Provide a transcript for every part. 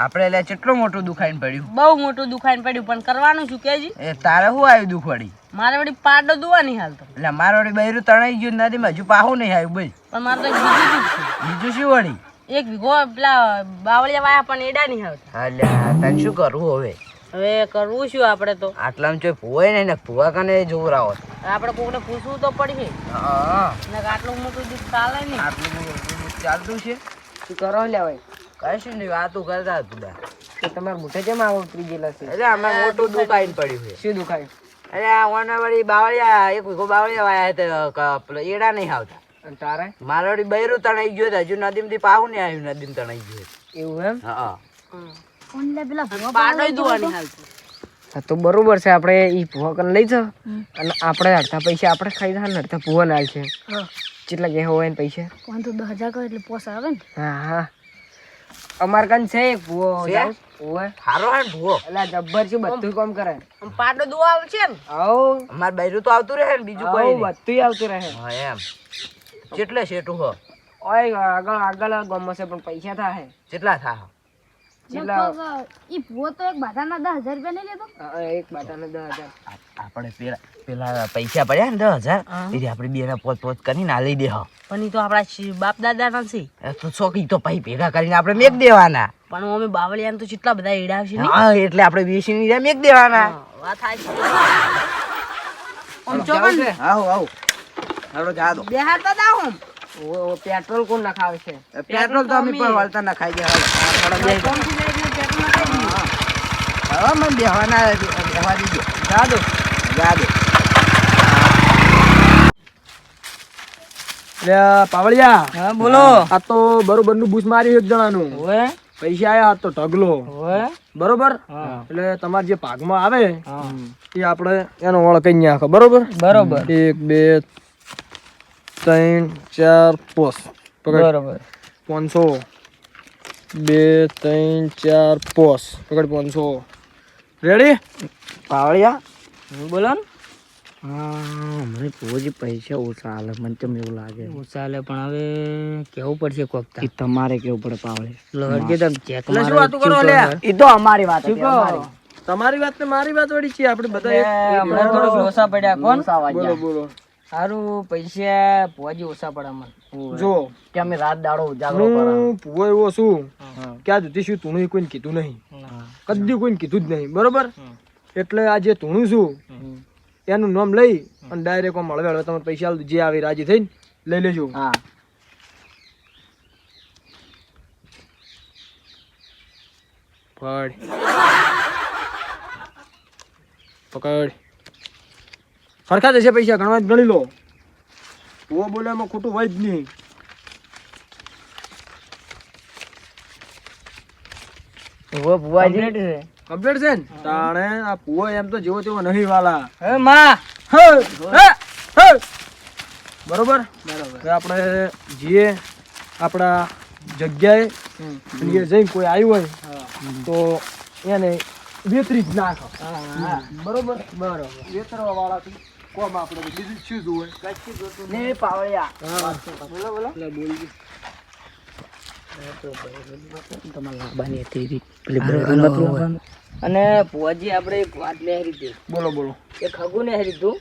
આપણે એટલે કેટલું મોટું દુખાઈને પડ્યું? બહુ મોટું દુખાઈને પડ્યું, પણ કરવાનું શું કેજી? એ તારે શું આવ્યું દુખ વળી? મારે વળી પાડો દુવા નહીં હાલતો. એટલે મારે વળી બૈરું તણાઈ ગયું નદીમાં, હજુ પાહું નહીં આવ્યું ભાઈ. પણ મારે તો બીજું જ છે. બીજું શું વળી? 1 વીઘો પેલા બાવળિયા વાયા પણ એડા નહીં આવતા. અલ્યા તને શું કરવું હવે? હવે કરવું શું આપણે તો? આટલામાં ચોય ભૂવાય નહીં ને, ભૂવા કને જોવરાવો. આપણે કોકને પૂછવું તો પડશે હા ને, આટલું મોટું દુઃખ ચાલે નહીં. આટલું ચાલતું છે. શું કરો લે ભાઈ? કશું નહીં, વાતું કરતા હતા. તો તમારા મોઢે કેમ આવો ઉતરી ગયેલા છે? એટલે અમારે મોટું દુખાઈને પડ્યું છે. શું દુખાય? અરે આ વળી બાવળિયા 1 વીઘો બાવળિયા વાયા તો એડા નહીં આવતા. અને તારે મારે વળી બૈરું તણાઈ ગયું હજુ નદીમાંથી પાહું નહીં આવ્યું, નદીમાં તણાઈ ગયું. એવું એમ? હા પાડોય દુવા નહીં હાલતું. હા તો બરોબર છે, આપણે ઈ ભૂવા કને લઈ જાવ અને આપણે અડધા પૈસા આપણે ખાઈ જાય ને અડધા ભૂવા ના છે. કેટલા ગયા હોય ને પૈસા? 10,000 કરો એટલે પોસ આવે ને. હા હા અમાર કન છે એક ભૂવો. છે? ઓવે સારો હે ને ભૂવો? એટલે જબ્બર છે, બધું કામ કરે. આમ પાડો દુવા આવશે ને. આવ અમારે બૈરું તો આવતું રહે ને, બીજું કોઈ નહીં. બધું આવતું રહે. હા એમ કેટલે શેઠું હો? ઓય આગળ ગામમાં છે પણ પૈસા થાય કેટલા થા? કેટલા? ઈ ભૂવો તો એક બાધાના 10,000 રૂપિયા નહીં લેતો. એક બાટાને 10,000. આપણે પેલા પૈસા પડ્યા ને 10,000 એટલે આપણે બેના પોત કરીને આ લઈ દે. પણ ઈ તો આપણા બાપ દાદા નથી. તો છોકરી તો પછી ભેગા કરીને આપણે મેક દેવાના. પણ અમે બાવળિયા તો કેટલા બધા એડા આવશે ને. હા એટલે આપણે વેચીને મેક દેવાના. વાત થાય આમ ચોકન આવો હાલો જા દો. બેહારતા જાવ આમ. ઓ પેટ્રોલ કોણ નખાવે છે? પેટ્રોલ તો અમે પણ વાળતા ના ખાઈ ગયા. કોમથી જાય એટલે પેટ્રોલ નાખાઈ દીધું. હવે મને બેહવા દીજો. જા દો. પાવળિયા હા બોલો. આ તો બરોબર નું બૂસ માર્યું એક જણાનું. ઓએ પૈસા આયા તો ઢગલો. ઓએ બરોબર. હા. એટલે તમારે જે ભાગમાં આવે એ આપણે એનો વળ કઈ નાખો. બરોબર બરોબર 1 2 3 4 5 પકડ. બરોબર 500 2 3 4 5 પકડ 500. રેડી? પાવળિયા બોલો ને. હા મને પોજી પૈસા ઓછા હાલે, મને તો એવું લાગે. ઓછા લે પણ હવે કેવું પડશે કોક એ તમારે કેવું પડે પાવળિયા. લહર કે તમ ચેક એટલે શું વાતું કરો લ્યા? એ તો અમારી વાત હતી, અમારી. તમારી વાત ને મારી વાત વળી છે, આપણે બધા એક. હમણાં થોડોક લોસા પડ્યા કોણ. બોલો બોલો. સારું પૈસા ભોજી ઓછા પડે મને. જો કે અમે રાત દાડો ઉજાગરો કરો. હું ભૂવો એવો છું ક્યાં સુધી શું તું કોઈને કીધું નહીં, કદી કોઈને કીધું જ નહીં. બરોબર? એટલે આ જે તું છું એનું નામ લઈ અને ડાયરેક્ટ મળવે તમે પૈસા આલ જે આવી રાજી થઈને લઈ લેજો. હા પકડ સરખા જશે પૈસા ગણવા ગણી લો. ભૂવો બોલે એમાં ખોટું હોય જ નહીં. કમ્પ્લીટ છે. કમ્પ્લીટ છે ને તાણે આ ભૂવો એમ તો જેવો તેવો નહીં વાલા. હે માં બરોબર. હવે આપણે જઈએ આપણા જગ્યાએ અને એ જઈને કોઈ આવ્યું હોય તો એને વેતરી જ નાખો. બરોબર વેતરવા વાળાથી કોમ આપણે બીજું શું જોવે? ને પાવળિયા બોલો બોલો. અને ભુવાજી આપણે એક વાત લહેરી હતી. બોલો બોલો. એક હગું ને હેરી તું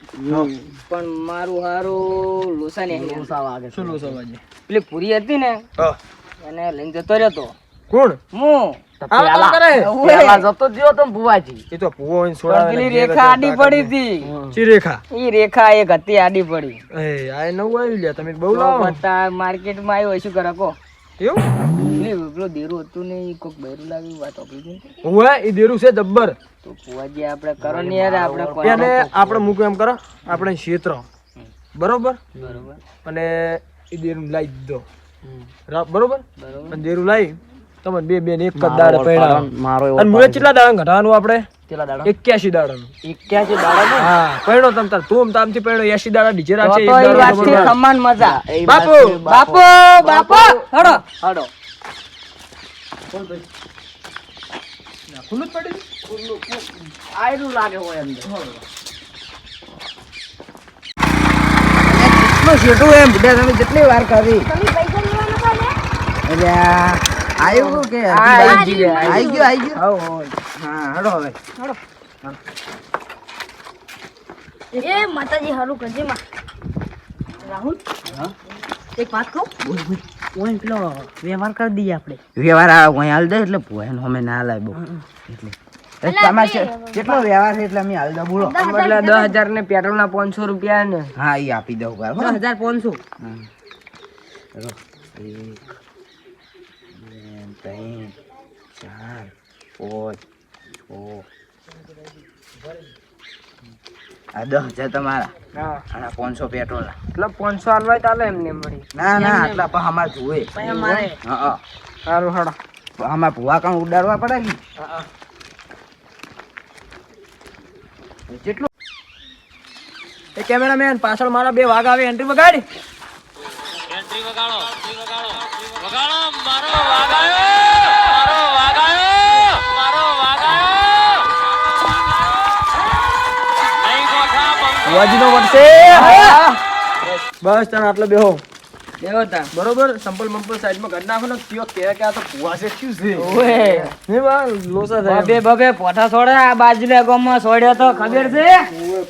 પણ મારું હારું લોસા ને હેરી. શું લો સવાજે? પેલી પૂરી હતી ને એને લઈને જતો રહ્યો તો કોણ? હું આ કરે? પેલા જતો જ્યો તો ભુવાજી. એ તો ભૂવો હોય ને છોડાવે પેલી ને રેખા આડી પડી હતી. ચી રેખા? ઈ રેખા એક હતી આડી પડી. એ આ નવું આવી લ્યા તમે બહુ લાવો. માર્કેટ માં આવ્યો શું કરે કો એવું? પેલો દેરું હતું ને ઈ કોક બૈરું લાગ્યું વાત આપી હોય એ દેરું છે જબ્બર. તો ભુવાજી આપણે કરો ને યાર આપણે એને આપણે મૂકું એમ કરો આપણે ક્ષેત્ર બરોબર બરોબર અને એ દેરું લાવી દીધો. બરોબર. અને દેરું લાવી તમે બે એક જ દાડે પૈડા. મારો એવો અને મુએ કેટલા દાડા ઘટાવાનું આપણે? કેટલા દાડા? 81 દાડાનું. 81 દાડા. હા પૈડો તમ તાર તું તામથી પૈડો 80 દાડા ડીજે તો રાખશે. તો ઈ વાતથી સમાન મજા. બાપુ બાપો બાપો હડો હાડો ખુલ્લું જ પડી આયરું લાગે હોય અંદર. શેઠું એમ બુઢા તમે કેટલી વાર કરી? તમે પૈસા લેવાના હતા ને? અલ્યા આયું કે આવી ગયું. આવી ગયું આવો, આવો. હા હડો હવે એ માતાજી હારું કરજે માં. રાહુલ એક વાત કહું, ઓય પેલો વ્યવહાર કરી દઈએ આપણે. વ્યવહાર આ કોઈ હાલ દે એટલે ભોયન અમે ના લાય બહુ એટલે તમારે કેટલો વ્યવહાર છે એટલે અમે હાલ દો બોલો એટલે 10,000 ને પેટ્રોલ ના 500 રૂપિયા ને હા એ આપી દઉં ગાર 10,500. ચલો 1 2 3 4 5 6 આ 10,000 તમારા હા અને 500 પેટ્રોલ એટલે 500 આલવાય તાલે એમને મળી. ના ના આટલા પણ અમારે જોવે અમારે હા સારું હાડો. અમારે ભૂવા કામ ઉડાડવા પડે ને કેટલું એ કેમેરામેન પાછળ મારા 2 વાઘ આવે એન્ટ્રી વગાડી. વાજીનો વટશે. બસ તને આટલો બેહો દેવો તા. બરોબર. સંપલ મંપલ સાઈડમાં કરી નાખો ને કયો કે આ તો ભુવા છે શું છે ઓએ નહીં બા લોસા થાય બબે બબે પોઠા છોડે આ બાજુના ગામમાં છોડ્યો તો ખબર છે?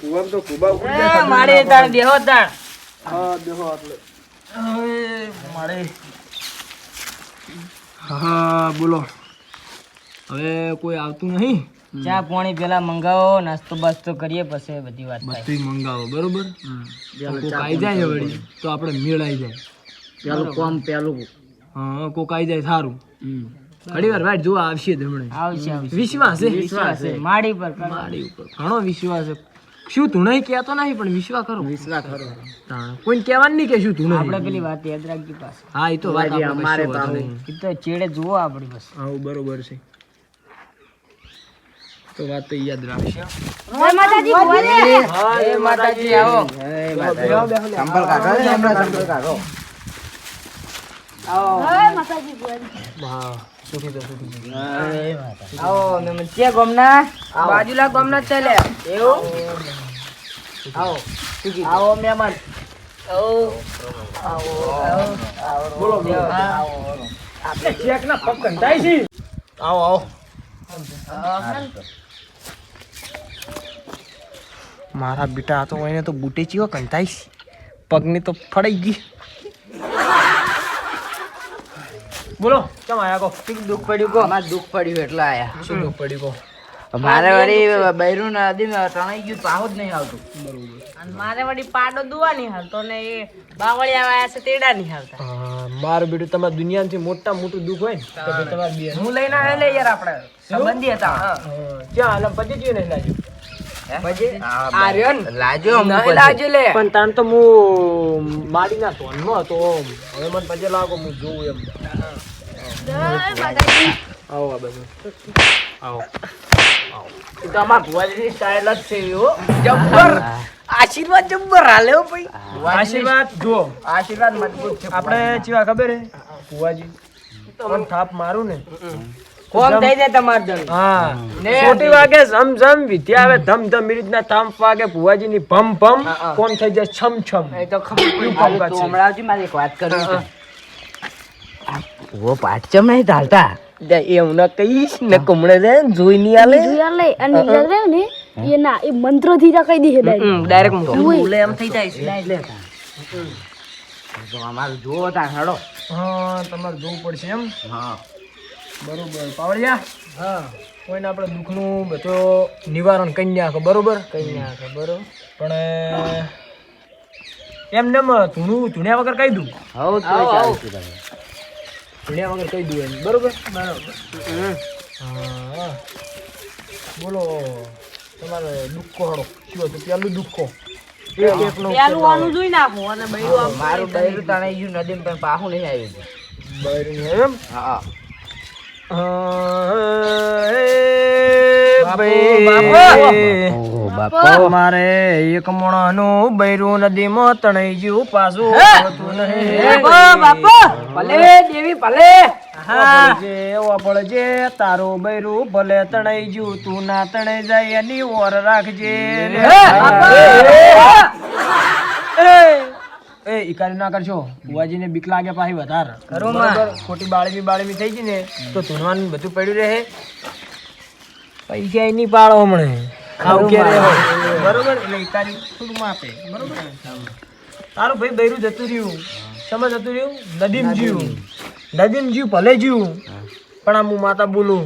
ભુવા તો ખુબા એ મારી તાણ દેવો તાણ. હા બેહો આટલે મારે હા બોલો. હવે કોઈ આવતું નહીં. ચા પાણી પેલા મંગાવો, નાસ્તો બાસ્તો કરીએ પછી બધી વાત થાય. બધું મંગાવો બરોબર. કોક આવી જાય વળી તો આપણે મેળ આવી જાય. પેલું કોમ પેલું હા કોક આવી જાય સારું. ઘણી વાર વાટ જોવા આવશે જ હમણાં. આવશે આવશે. વિશ્વાસ છે. વિશ્વાસ છે માડી પર કરો. મારી ઉપર ઘણો વિશ્વાસ છે. શું તું નહીં કહેતો નહીં પણ વિશ્વાસ કરો. વિશ્વાસ કરો. કોઈ કહેવાનું નહીં કે શું તું નહીં. આપણે પેલી વાત યાદ રાખી પાસે. હા એ તો વાત અમારે આપણે તો આવું. ઈ તો ચેડે જુઓ આપણી બસ. આવું બરોબર છે. તો વાત તો યાદ રાખશે. ઓય માતાજી બોલે. હા એ માતાજી આવો. સંપલ કાઢો ને હમણાં સંપલ કાઢો આવો ઓય માતાજી બોલે. હા સુખી તો સુખી તો. આવો મેમન છે ગામના બાજુલા ગામના જ છે લે. એવું આવો આવો મહેમાન. બોલો બોલો. આપણે ચેક ના પગ કંટાઈ છે. આવો આવો. મારા બેટા તો એને તો બુટે ચીવો કંટાઈશ. પગની તો ફડાઈ ગઈ. બોલો કેમ આયા કો? દુઃખ પડ્યું કો. અમારે દુઃખ પડ્યું એટલે આયા શું દુઃખ પડી કો? મારે વળી બૈરું ના આદિ ટણાઈ ગયું પાહો જ નહીં આવતું અને મારે વળી પાડો દુવા નહીં હાલતો ને એ બાવળિયા વાયા છે તેડા નહીં હાલતા. મારું બેટું તમારા દુનિયાથી મોટા મોટું દુઃખ હોય ને તો ભાઈ તમારે બે હું લઈને આવે લે યાર આપણે સંબંધી હતા. ક્યાં હાલ પછી જોયું નહીં લાગ્યું. પછી આ રહ્યો ને લાજો નહીં લાજો લે. પણ તાન તો હું માડીના ધોનમાં હતો. હવે મને પછી લાગો હું જોઉં એમ. ઓય માતાજી. આવો આ બધું આવો. ઈ તો અમાર ભુવાજીની સ્ટાઇલ જ છે એવો. જબ્બર આશીર્વાદ જબ્બર હાલે હો ભાઈ. આશીર્વાદ જુઓ. આશીર્વાદ મજબૂત છે. આપણે ચેવા ખબર હે ભુવાજી તમને થાપ મારું ને કોમ થઈ જાય તમાર દન. હા ને છોટી વાગે ઝમ ઝમ વિદ્યા આવે ધમ ધમ એ રીતના થાપ વાગે ભુવાજીની ભમ ભમ હા. કોમ થઈ જાય છમ છમ. એ તો ખબર પડી. કામકાજ તું છે. હમણાં આવજી મારે એક વાત કરવી છે વો પાટચમ નહીં ઢાલતા એવું ના કહીશ ને કમળે જાય ને જોઈ નહીં આલે. જોયા લે અને યાદ રહે ને એ ના એ મંત્રોથી રખાઈ દે છે ડાયરેક્ટ. ડાયરેક્ટ બોલે એમ થઈ જાય છે. તો અમારું જુઓ તા હડો હા તમારે જોવું પડશે એમ. હા બરોબર પાવડિયા. હા કોઈને આપણે દુઃખનું બધું નિવારણ કરી નાખો બરોબર. કઈ નાખે બરોબર. પણ એમને ધૂણ્યા વગર કહી દઉં. હવ તો આવો, આવો. ચાલશે તમે ધૂણ્યા વગર કહી દઉં એમ બરોબર. હા બોલો તમારે દુઃખો હડો શું હતું પેલું દુઃખો પેલું આનું જોઈ નાખો અને બૈરું આમ મારું બૈરું તણાઈ ગયું નદીમાં પણ પાહું નહીં આવ્યું બૈરું એમ. હા મારે એક મણાનું બૈરું નદીમાં તણાઈ ગયું પાછું આવતું નહીં. ભલે દેવી ભલે. પડજે તારું બૈરું ભલે તણાઈ ગયું તું ના તણાઈ જાય એની ઓર રાખજે. એ ઈકારી ના કરશો બુવાજીને બીક લાગે પાછી વધારે ખરું માં. બરોબર ખોટી બાળમી થઈ ગઈ ને તો ધૂનવાનું બધું પડ્યું રહે પૈસા એ નહીં પાડો હમણે ખાવ કે રે બરોબર એટલે ઈકારી થોડું માપે બરોબર તારું ભાઈ બૈરું જતું રહ્યું સમજ જતું રહ્યું નદીમ જીવ ભલે જીવ પણ આમ હું માતા બોલું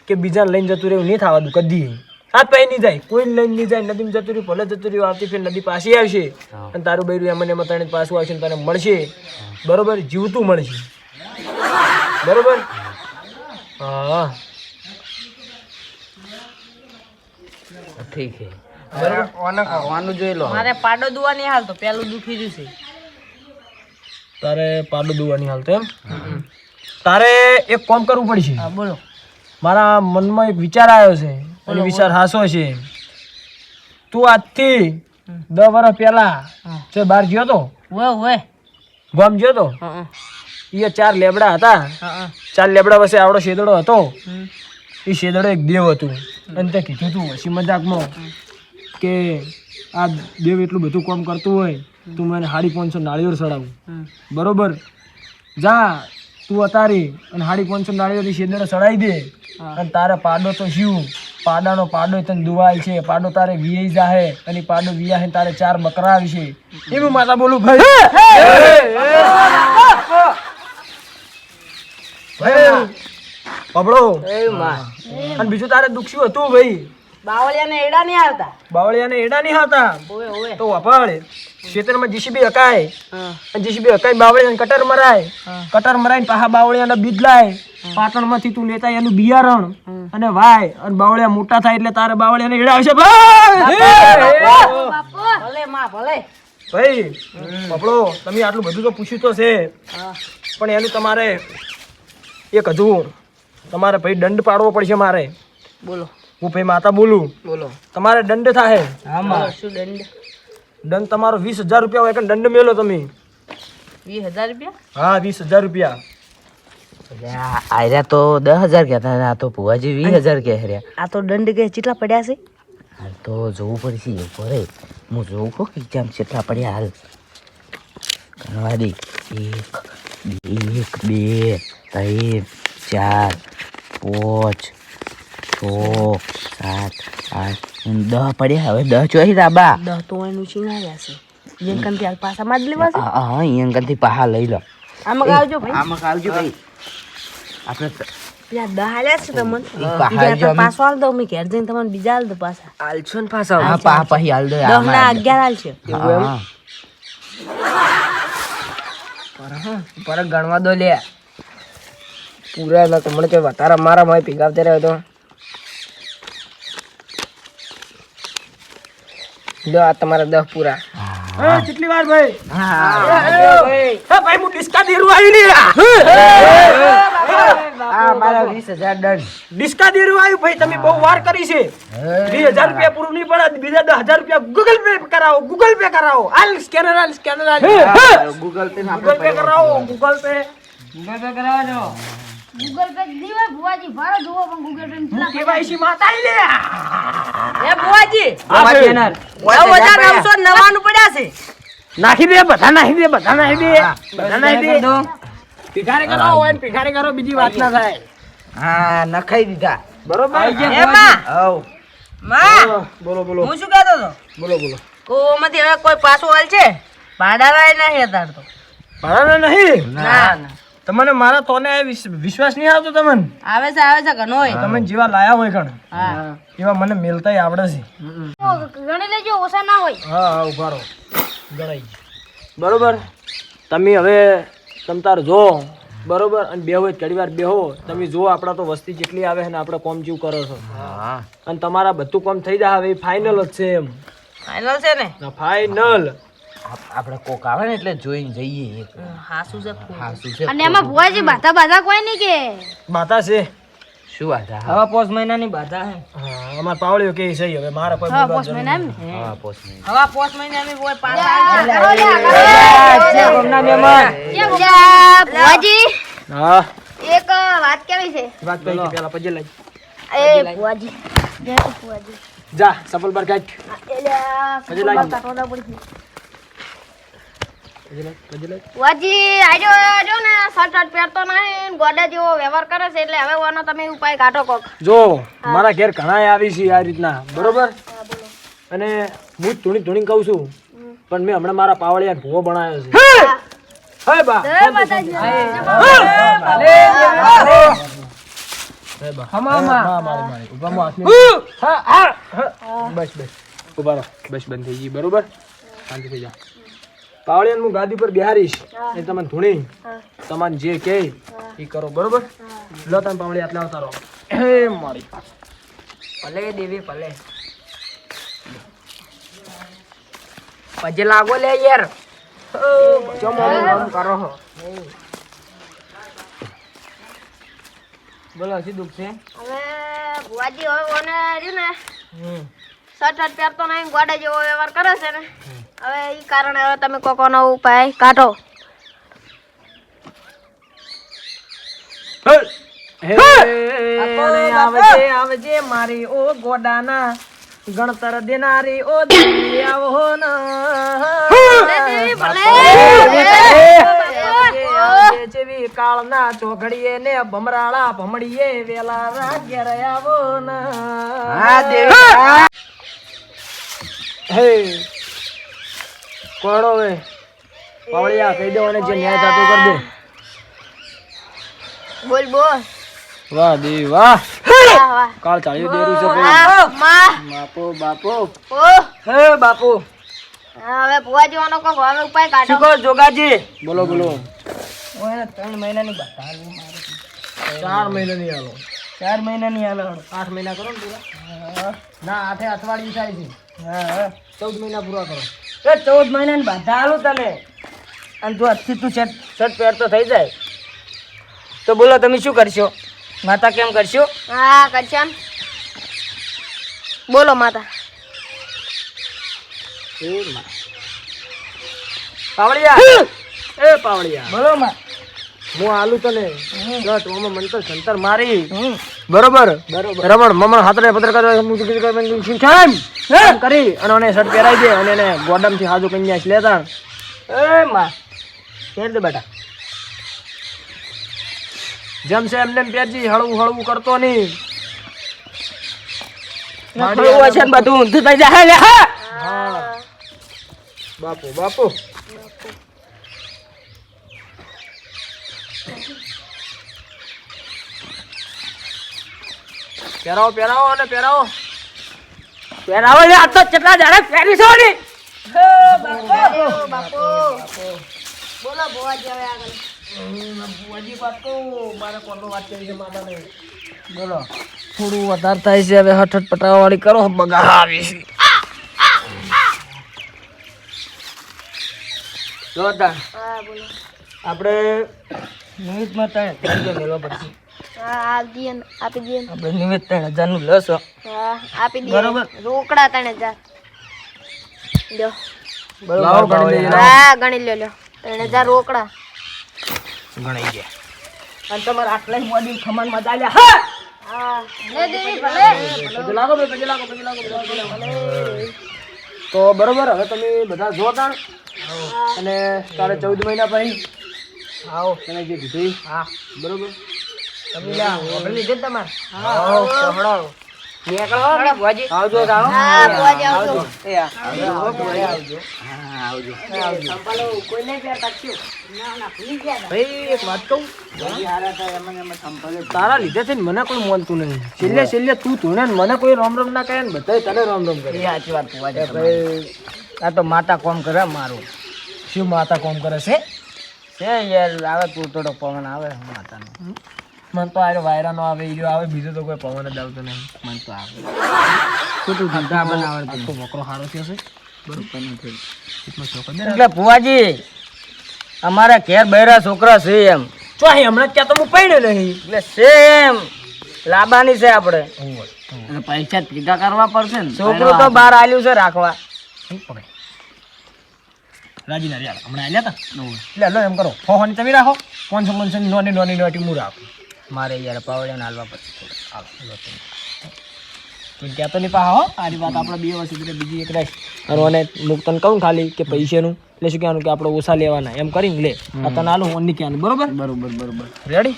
કે બીજાને લઈને જતું રહ્યું નહીં થવા દઉં કદી હાથ પાઈ નહીં જાય કોઈ લઈને નહીં જાય નદીમાં જતું રહ્યું ભલે જતું રહ્યું આવતી ફેર નદી પાછી આવશે અને તારું બૈરું એમને એમાં તને પાછું આવશે તને મળશે બરોબર જીવતું મળશે બરોબર હા ઠીક છે બરોબર જોઈ લો મારે પાડો દુવા નહીં હાલ તો પેલું દુખી રહ્યું છે. તારે પાડું દુવાની હાલતો એમ તારે એક કામ કરવું પડશે હા બોલો. મારા મનમાં એક વિચાર આવ્યો છે અને વિચાર હાસો છે તું આજથી 10 વર્ષ પહેલા તે બહાર ગયો તો ઓય ગામ ગયો તો એ 4 લેબડા હતા 4 લેબડા પાસે આવડો શેદડો હતો એ શેદડો એક દેવ હતું અને તે કીધું તું હસી મજાકમાં કે આ દેવ એટલું બધું કામ કરતું હોય તું મને 550 નાળિયેર ચડાવું બરોબર જા તું અતારી અને 550 નાળિયેર શેદડો ચડાવી દે અને તારે પાડો તો શું પાડાનો પાડો તને દુવાય છે પાડો તારે વિયાઈ જાહે અને પાડો વિયા તારે 4 બકરા આવશે એવું માતા બોલું ભાઈ પબડો અને બીજું તારે દુઃખ શું હતું ભાઈ બાવળિયાને એડા નહીં આવતા. બાવળિયાને એડા નહીં હતા ઓય તો વાપડ ખેતરમાં જીસીબી હકાય અને જીસીબી હકાય બાવળિયાને કટર મરાય કટર મરાઈને પાછા બાવળિયાના બીજ લાય પાટણમાંથી તું લેતા એનું બિયારણ અને વાય અને બાવળિયા મોટા થાય એટલે તારે બાવળિયાને એડા આવશે ભલે માં ભલે. ભાઈ પપડો તમે આટલું બધું તો પૂછ્યું તો છે પણ એનું તમારે એક હજુ તમારે ભાઈ દંડ પાડવો પડશે મારે બોલો હું ભાઈ માતા બોલું બોલો. તમારે દંડ થાય બોલો, શું દંડ? દંડ તમારો 20,000 રૂપિયા હોય કે દંડ મેલો તમે 20,000 રૂપિયા? હા 20,000 રૂપિયા આયરા તો 10,000 કહેતા હતા, આ તો ભુવાજી 20,000 કહે રહ્યા. આ તો દંડ કે કેટલા પડ્યા છે? હાલ તો જોવું પડશે ભરે હું જોઉં કહું કે કેમ કેટલા પડ્યા હાલ ગણવા દે 1 2 3 4 5 6 7 8 10 પડ્યા. હવે 10 ચોઈ રાબા 10 તો એનું છીન આવ્યા છે. યંકન થી પાછા માં જ લેવા છે. હા અહીંયાથી પાહા લઈ લો. આમાં આવજો ભાઈ. આમાં આવજો ભાઈ. આપણે પેલા 10 આલ્યા છે તમને. પાહા બીજા તો પાછો આલ દો મેં ઘેર જઈને તમને બીજા આલ દો પાછા. આલછો ને પાછા હા પાહી હાલ દો. 10 ના 11 આલ છે. હા પર ગણવા દો લે. પૂરા ના તમને કે વધારે મારા માં ભેગાવતે રહ્યો તો લો આ તમારા 10 પૂરા. કેટલી વાર ભાઈ હા ભાઈ હું ડિસ્કા દેરું આવી લે આ મારા 20,000 દંડ. ડિસ્કા દેરું આવ્યું ભાઈ તમે બહુ વાર કરી છે 20,000 રૂપિયા પૂરું નહીં પડે બીજા 10,000 રૂપિયા ગૂગલ પે કરાવો હાલ સ્કેનર હાલ ગૂગલ પે ગૂગલ પે કરાવો ગૂગલ પે ગૂગલ પે દીવા ભુવાજી ભાડો જોવો પણ ગૂગલ પે હું કેવાયસી માતા લે એ બુઆજી હા ભાઈ. 9,999 પડ્યા છે. નાખી દે બધા નાખી દે ભિખારી કરાવો હોય ને ભિખારી કરો બીજી વાત ના થાય હા નખાઈ દીધા બરોબર એમાં હવ માં બોલો હું શું કહેતો હતો બોલો કોમાંથી હવે કોઈ પાછો હાલ છે ભાડાવાય નહીં હતા તો ભાડાના નહીં ના તમને મારા તોને વિશ્વાસ નહીં આવતો તમને આવે છે ઘણો હોય. તમે જેવા લાયા હોય કણ હા એવા મને મેલતાય આવડે છે ગણી લેજો ઓછા ના હોય. હા ઉભા રહો ગણાઈ બરોબર તમે હવે તમ તાર જો બરોબર અને બેહો ઘડી વાર બેહો તમે જો આપણા તો વસ્તી જેટલી આવે છે ને આપણે કોમ જીવ કરો છો હા અને તમારા બધું કામ થઈ જાય હવે ફાઇનલ જ છે એમ ફાઇનલ છે ને. ફાઇનલ આપણે કોક આવે ને એટલે જોઈને જઈએ એક. હા શું છે હા શું છે અને એમાં ભુવાજી બાધા કોઈ નહીં કે માતા છે શું વાત હા હવે 5 મહિનાની બાધા છે. હા અમાર પાવળીઓ કે છે હવે મારા કોઈ હા બોલવા પોસ્ટ જરૂર મહિના એમ નથી. ને હા પોસ નહીં હવે 5 મહિનાની કોઈ પાછા ભુવાજી હા એક વાત કેવી છે વાત કરી પેલા પછી લઈ એ ભુવાજી જય ભુવાજી જા સફલ પર કાઢ એલા પછી લાગી. કાટોડા પડી વાજી આજો ને શર્ટ પહેરતો નહીં ગોડા જેવો વ્યવહાર કરે છે એટલે હવે ઓનો તમે ઉપાય કાઢો કોક. જો મારા ઘેર ઘણા આવી છે આ રીતના બરોબર અને હું જ ધૂણી કહું છું પણ મેં હમણાં મારા પાવળિયા ભૂવો બનાવ્યો છે હે બા જય માતાજી. હે બા હમામાં. મારી ઉભા માં બસ ઉભા રહો બસ બંધ થઈ ગઈ બરોબર શાંતિ થઈ જા પાવળિયાને હું ગાદી પર બેહારીશ એ તમને ધૂણી તમને જે કહે એ કરો બરોબર લો તમે પાવળિયા આટલા આવતા રહો હે મારી ભલે દેવી ભલે પછી લાગો લે યાર ચમ કરો હો. બોલો શું દુઃખ છે? હવે ભુવાજી હવે ઓને રહ્યું ને શર્ટ પહેરતો નહીં ગોડા જેવો વ્યવહાર કરે છે ને હવે ઈ કારણે હવે તમે કોકોનો ઉપાય કાઢો. હે આવજે મારી ઓ ગોડાના ગણતર દેનારી ઓ દેવી આવો જેવી કાળના ચોઘડીએ ને ભમરાળા ભમડીએ વેલા રાગ્ય આવો હે કોણો વે પાવળિયા કહી દો અને જે ન્યાય થતો કરી દે બોલ બોલ. વાહ દેવી વાહ વાહ વાહ. કાળ ચાલ્યું દેરું છે માં બાપો બાપો ઓ હે બાપુ હવે ભુવાજી ઓનો કોક હવે ઉપાય કાઢો. શું કહો જોગાજી? બોલો બોલો હું એને 3 મહિનાની બતાવી 4 મહિનાની આલો 4 મહિનાની હાલો 8 મહિના કરો ને પૂરા ના 8 અઠવાડિયું થાય છે હા 14 મહિના પૂરા કરો એ 14 મહિનાની બધા હાલું તને અને જો આજથી તું શર્ટ પહેરતો થઈ જાય તો બોલો તમે શું કરશો? માતા કેમ કરશો? હા કરશાન બોલો માતા. પાવળિયા એ પાવળિયા બોલો માં. હું આલુ તને જટ ઓમાં મંતર સંતર મારી બરોબર રમણ મમણ હાથરે પત્ર કરી અને એને શર્ટ પહેરાઈ દે અને એને ગોડમ થી હાજુ કન્યા લેતા એ માં પહેર દે બેટા. જેમ છે એમને પહેરજી હળવું હળવું કરતો નહીં નખરું હશે ને બધું ઊંધું થઈ જાય લે હા. હા બાપુ બાપુ પહેરાવો પહેરાવો અને પહેરાવો પહેરાવો લે આ તો કેટલા દાડા પહેરીશો ને. બાપુ બોલો ભુવાજી હવે આગળ. બુઆજી વાત તો મારે કોનો વાત કરી છે મામાને બોલો થોડું વધારે થાય છે હવે હઠ પટાવાળી કરો બગા આવી છે. જોરદાર હા બોલો. આપણે નિમિત્તમાં 3000 મેળવા પડશે. હા આપી દઈએ ને, આપી દઈએ ને. આપણે નિમિત્ત 3000 નું લસો. હા આપી દઈએ બરોબર. રોકડા 3000 લ્યો. લાવો ગણી લઈએ હા ગણી લ્યો 3000 રોકડા. ગણાઈ ગયા અને તમારે આટલા મોડી ખમણ મજા લ્યા હા. હા લે દેવી ભલે. પછી લાગો બે પછી લાગો તો બરોબર હવે તમે બધા જો તાણ અને કાલે 14 મહિના પછી આવો તમે જે કીધું હા બરોબર તમે લ્યા ઓર્ડર લીધે તમારે હા સહડાવો નીકળો ભુવાજી. આવજો તાણો હા ભુવાજી આવજો. એ આવજો આવજો. સંભાળો કોઈ નહીં પહેરતા છું. ભાઈ એક વાત કહું તારા લીધે છે ને મને કોઈ માનતું નહીં છેલ્લે તું તું ને મને કોઈ રામ રામ ના કહે ને બધા તને રામ રામ કરે એ સાચી વાત ભુવાજી ભાઈ. આ તો માતા કોમ કરે મારું શું માતા કોમ કરે છે છે યાર આવે તું થોડો પવન આવે માતાનો. મને તો આ વાયરાનો આવે ઈજો આવે બીજો તો કોઈ પવન જ આવતો નહીં મને તો આવે શું તું ધંધા બનાવડતું તો વકરો સારો થયો છે એટલે ભુવાજી અમારા ઘેર બૈરા છોકરા છે એમ ચો હમણાં ત્યાં તો હું પડ્યો નહીં એટલે છે એમ લાબાની છે આપણે પૈસા ભેગા કરવા પડશે ને છોકરું તો બહાર આલ્યું છે રાખવા. રાજીના રહ્યા હમણાં આવ્યા હતા એટલે લો એમ કરો ફોન તમે રાખો 500 નોની નોટી હું રાખું મારે યાર પાવડિયાને હાલવા પડશે. તું ત્યાં તો નહીં પા હો આરી વાત આપણે 2 વર્ષ સુધી બીજી એક રાખ અને મુક્તન કહું ખાલી કે પૈસાનું એટલે શું કહેવાનું કે આપણે ઓછા લેવાના એમ કરીને લે આ તને આલું ઓન ની કહેવાનું બરોબર બરોબર રેડી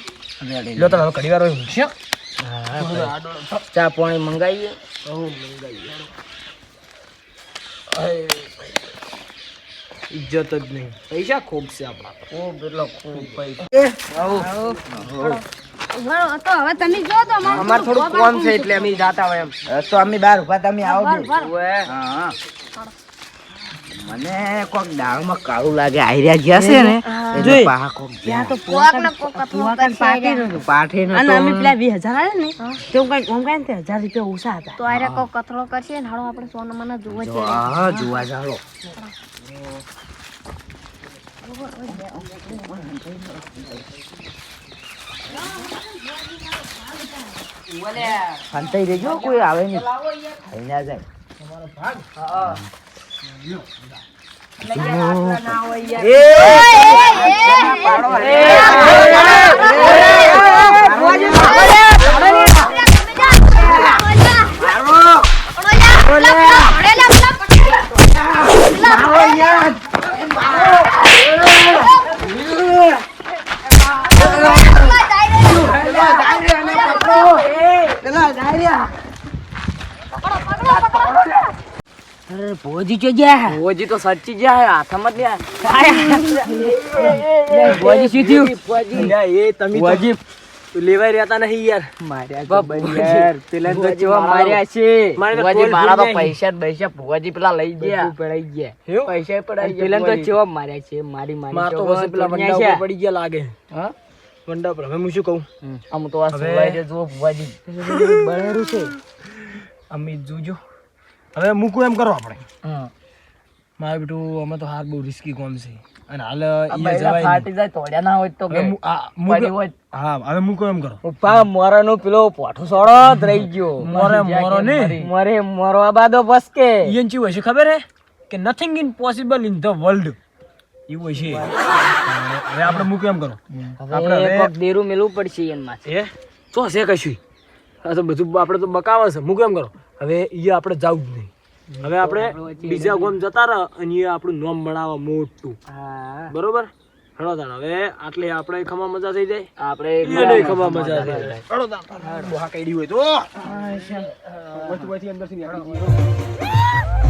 રેડી લો તને હવે ઘડી વાર ઊંઘશે ચા પાણી મંગાવીએ ઇજ્જત જ નહીં પૈસા ખૂબ છે આપણા ખૂબ એટલો ખૂબ પૈસા તો હવે તમે જો તો અમારે થોડું કોમ છે એટલે અમે જાતા હોય એમ તો અમે બાર ઉભા તમે આવો ભર, ભર. હા મને કોક દાળમાં કાળું લાગે આયર્યા ગયા છે ને એટલે પાહા કોક ત્યાં તો કોકને કોક કથરો કરશે પાઠે ન અને અમે પેલા 20,000 આલે ને તે હું કઈ ઓમ કઈ 1000 રૂપિયા ઓછા હતા તો આરે કોક કથરો કરશે ને હાલો આપણે સોના મને જોવે છે હા જોવા જાળો શાંતાઈ રહેજો કોઈ આવે નહીં ખાઈ ના જાય અરે ભોજી ચો ગયા ઓજી તો સાચી જાય હાથમાં જ ભોજી શું થયું એ તમે ભોજી લેવાઈ રહેતા નહીં યાર માર્યા પેલા તો કેવા માર્યા છે મારે તો ભુવાજી ટોલ મારા તો ભૂલી પૈસા જ પૈસા ભુવાજી પેલા લઈ ગયા પડાઈ ગયા પૈસા પડાઈ ગયા પેલા તો ભુવાજી. ચેવા માર્યા છે મારી માર તો વસે પેલા વંડા ઉપર પડી ગયા લાગે હા વંડા ઉપર હવે હું શું કહું આમ તો આ હવે- સુવાઈ દે જો ભુવાજી બળેરું છે અમિત જોજો હવે મૂકું એમ કરો આપણે હા મારે બેટું અમે તો હાર બહુ રિસ્કી કોમ છે અને હાલ આ ઈ બૈરા જવાય ફાટી જાય તોડ્યા ના હોય તો હવે કે મુ- આ પડી મૂકો- હોય હા હવે મૂકો એમ કરો પપ્પા મોરાનો પેલો પોઠો સોળો જ રહી ગયો મોરે મોરો ને મોરે મોરવા બાદો બસ કે ઈયન ચી હોય છે ખબર હે કે nothing impossible in the world એવું હોય છે હવે આપણે મૂકો એમ કરો આપણે હવે હવે- કોક દેરું મેલવું પડશે એનમાં એ તો છે કશું આ તો બધું આપણે તો બકાવે છે મૂકો એમ કરો હવે ઈ આપણે જાવું જ નહીં હવે આપણે બીજા ગામ જતા રહે અને ઈ આપણું નામ બનાવવા મોટું હા બરોબર હેડો તાણ હવે આટલે આપણે ખમા મજા થઈ જાય આપણે ઈ નહીં ખમા મજા થઈ જાય હેડો તાણ બહા કઈડી હોય તો વચ્ચે વચ્ચે અંદરથી નીકળી જઈએ.